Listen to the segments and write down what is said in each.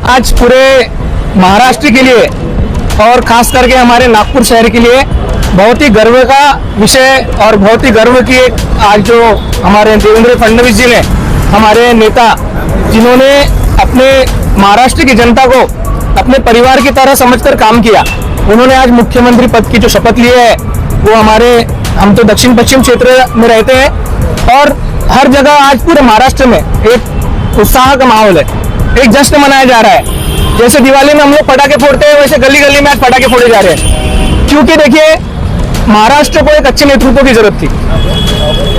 आज पूरे महाराष्ट्र के लिए और खास करके हमारे नागपुर शहर के लिए बहुत ही गर्व का विषय और बहुत ही गर्व की एक आज जो हमारे देवेंद्र फडणवीस जी ने, हमारे नेता, जिन्होंने अपने महाराष्ट्र की जनता को अपने परिवार की तरह समझकर काम किया, उन्होंने आज मुख्यमंत्री पद की जो शपथ ली है वो हम तो दक्षिण पश्चिम क्षेत्र में रहते हैं और हर जगह आज पूरे महाराष्ट्र में एक उत्साह का माहौल है, एक जश्न मनाया जा रहा है। जैसे दिवाली में हम लोग पटाखे फोड़ते हैं वैसे गली गली में आज पटाखे फोड़े जा रहे हैं, क्योंकि देखिए महाराष्ट्र को एक अच्छे नेतृत्व की जरूरत थी।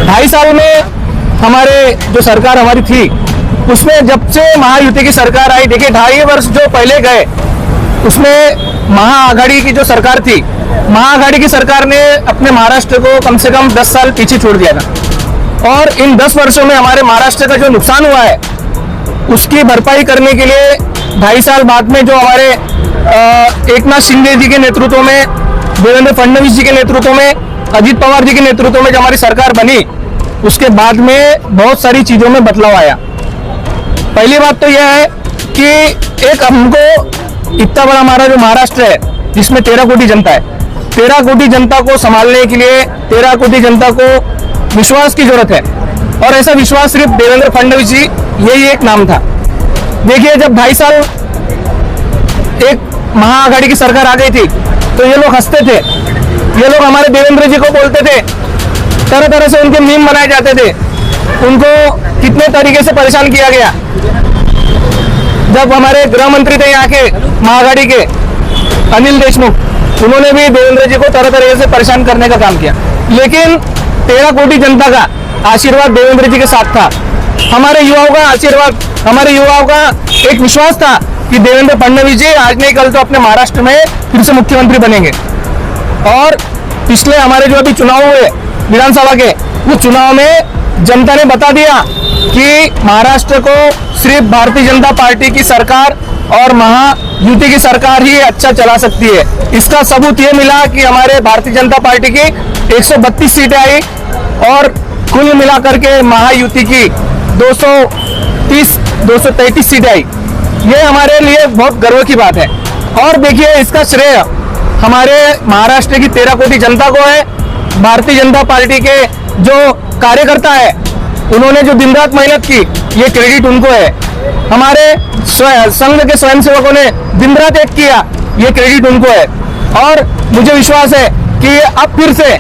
2.5 साल में हमारे जो सरकार हमारी थी उसमें जब से महायुति की सरकार आई, देखिए 2.5 वर्ष जो पहले गए उसमें महाआघाड़ी की जो सरकार थी, महाआघाड़ी की सरकार ने अपने महाराष्ट्र को कम से कम 10 साल पीछे छोड़ दिया था और इन 10 वर्षों में हमारे महाराष्ट्र का जो नुकसान हुआ है उसकी भरपाई करने के लिए 2.5 साल बाद में जो हमारे एकनाथ शिंदे जी के नेतृत्व में, देवेंद्र फडणवीस जी के नेतृत्व में, अजित पवार जी के नेतृत्व में जो हमारी सरकार बनी, उसके बाद में बहुत सारी चीजों में बदलाव आया। पहली बात तो यह है कि एक हमको इतना बड़ा हमारा जो महाराष्ट्र है जिसमें 13 कोटी जनता है, 13 कोटी जनता को संभालने के लिए 13 कोटी जनता को विश्वास की जरूरत है और ऐसा विश्वास सिर्फ देवेंद्र फडणवीस जी यही एक नाम था। देखिए जब 2.5 साल एक महाआघाड़ी की सरकार आ गई थी तो ये लोग हंसते थे, ये लोग हमारे देवेंद्र जी को बोलते थे, तरह तरह से उनके मीम बनाए जाते थे, उनको कितने तरीके से परेशान किया गया। जब हमारे गृह मंत्री थे यहाँ के महाआघाड़ी के अनिल देशमुख, उन्होंने भी देवेंद्र जी को तरह तरह से परेशान करने का काम किया, लेकिन 13 कोटी जनता का आशीर्वाद देवेंद्र जी के साथ था। हमारे युवाओं का आशीर्वाद, हमारे युवाओं का एक विश्वास था कि देवेंद्र फडणवीस जी आज नहीं कल तो अपने महाराष्ट्र में फिर से मुख्यमंत्री बनेंगे। और पिछले हमारे जो अभी चुनाव हुए विधानसभा के, वो चुनाव में जनता ने बता दिया कि महाराष्ट्र को सिर्फ भारतीय जनता पार्टी की सरकार और महायुति की सरकार ही अच्छा चला सकती है। इसका सबूत ये मिला कि हमारे भारतीय जनता पार्टी की 132 सीटें आई और कुल मिलाकर के महायुति की 233 सीटें आई। ये हमारे लिए बहुत गर्व की बात है और देखिए इसका श्रेय हमारे महाराष्ट्र की 13 कोटी जनता को है। भारतीय जनता पार्टी के जो कार्यकर्ता है उन्होंने जो दिन रात मेहनत की, ये क्रेडिट उनको है। हमारे संघ के स्वयंसेवकों ने दिन रात एक किया, ये क्रेडिट उनको है। और मुझे विश्वास है कि अब फिर से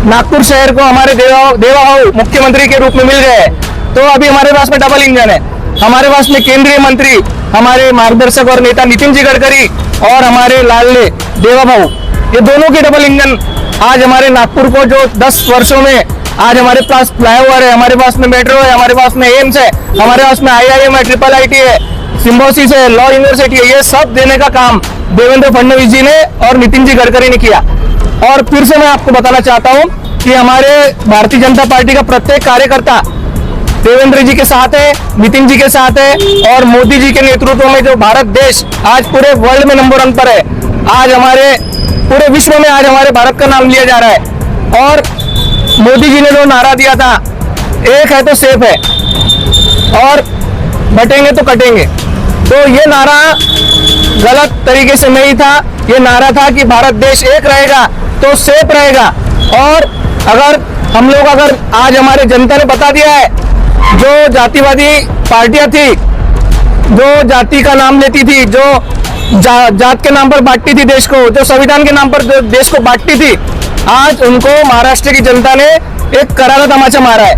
नागपुर शहर को हमारे देवाभाऊ मुख्यमंत्री के रूप में मिल गए हैं, तो अभी हमारे पास में डबल इंजन है। हमारे पास में केंद्रीय मंत्री, हमारे मार्गदर्शक और नेता नितिन जी गडकरी और हमारे लाडले देवाभाऊ, ये दोनों की डबल इंजन आज हमारे नागपुर को जो 10 वर्षों में आज हमारे पास फ्लाईओवर है, हमारे पास में मेट्रो है, हमारे पास में एम्स है, हमारे पास में IIM है, IIIT है, सिम्बोसिस है, लॉ यूनिवर्सिटी है, ये सब देने का काम देवेंद्र फडणवीस जी ने और नितिन जी गडकरी ने किया। और फिर से मैं आपको बताना चाहता हूं कि हमारे भारतीय जनता पार्टी का प्रत्येक कार्यकर्ता देवेंद्र जी के साथ है, नितिन जी के साथ है और मोदी जी के नेतृत्व में जो भारत देश आज पूरे वर्ल्ड में नंबर 1 पर है, आज हमारे पूरे विश्व में आज हमारे भारत का नाम लिया जा रहा है। और मोदी जी ने जो नारा दिया था, एक है तो सेफ है और बटेंगे तो कटेंगे, तो ये नारा गलत तरीके से नहीं था। ये नारा था कि भारत देश एक रहेगा तो सेफ रहेगा। और अगर आज हमारे जनता ने बता दिया है, जो जातिवादी पार्टियां थी, जो जाति का नाम लेती थी, जो जात के नाम पर बांटती थी देश को, जो संविधान के नाम पर देश को बांटती थी, आज उनको महाराष्ट्र की जनता ने एक करारा तमाचा मारा है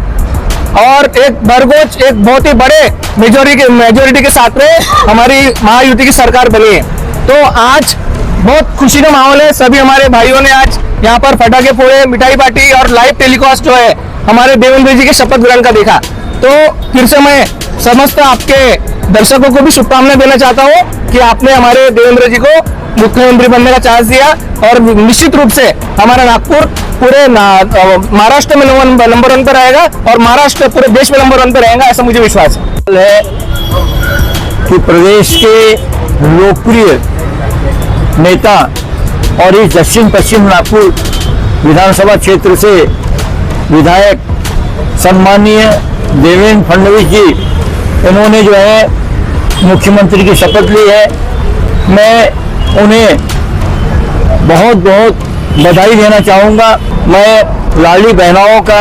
और एक भरघोस, एक बहुत ही बड़े मेजोरिटी के साथ में हमारी महायुति की सरकार बनी है। तो आज बहुत खुशी का माहौल है। सभी हमारे भाइयों ने आज यहाँ पर पटाखे फोड़े, मिठाई बांटी और लाइव टेलीकास्ट जो है हमारे देवेंद्र जी के शपथ ग्रहण का देखा। तो फिर से मैं समस्त आपके दर्शकों को भी शुभकामनाएं देना चाहता हूँ कि आपने हमारे देवेंद्र जी को मुख्यमंत्री बनने का चांस दिया और निश्चित रूप से हमारा नागपुर पूरे महाराष्ट्र में नंबर 1 पर रहेगा और महाराष्ट्र पूरे देश में नंबर 1 पर रहेगा, ऐसा मुझे विश्वास है कि प्रदेश के लोकप्रिय नेता और इस दक्षिण पश्चिम नागपुर विधानसभा क्षेत्र से विधायक सम्माननीय देवेंद्र फडणवीस जी, इन्होंने जो है मुख्यमंत्री की शपथ ली है। मैं उन्हें बहुत बहुत बधाई देना चाहूँगा। मैं लाडली बहनों का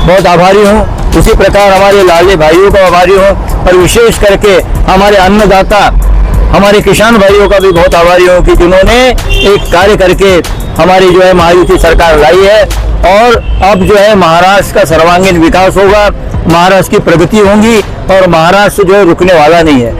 बहुत आभारी हूँ, उसी प्रकार हमारे लाडले भाइयों का आभारी हूँ और विशेष करके हमारे अन्नदाता, हमारे किसान भाइयों का भी बहुत आभारी हूँ कि जिन्होंने एक कार्य करके हमारी जो है महायुति सरकार लाई है। और अब जो है महाराष्ट्र का सर्वांगीण विकास होगा, महाराष्ट्र की प्रगति होगी और महाराष्ट्र जो है रुकने वाला नहीं है।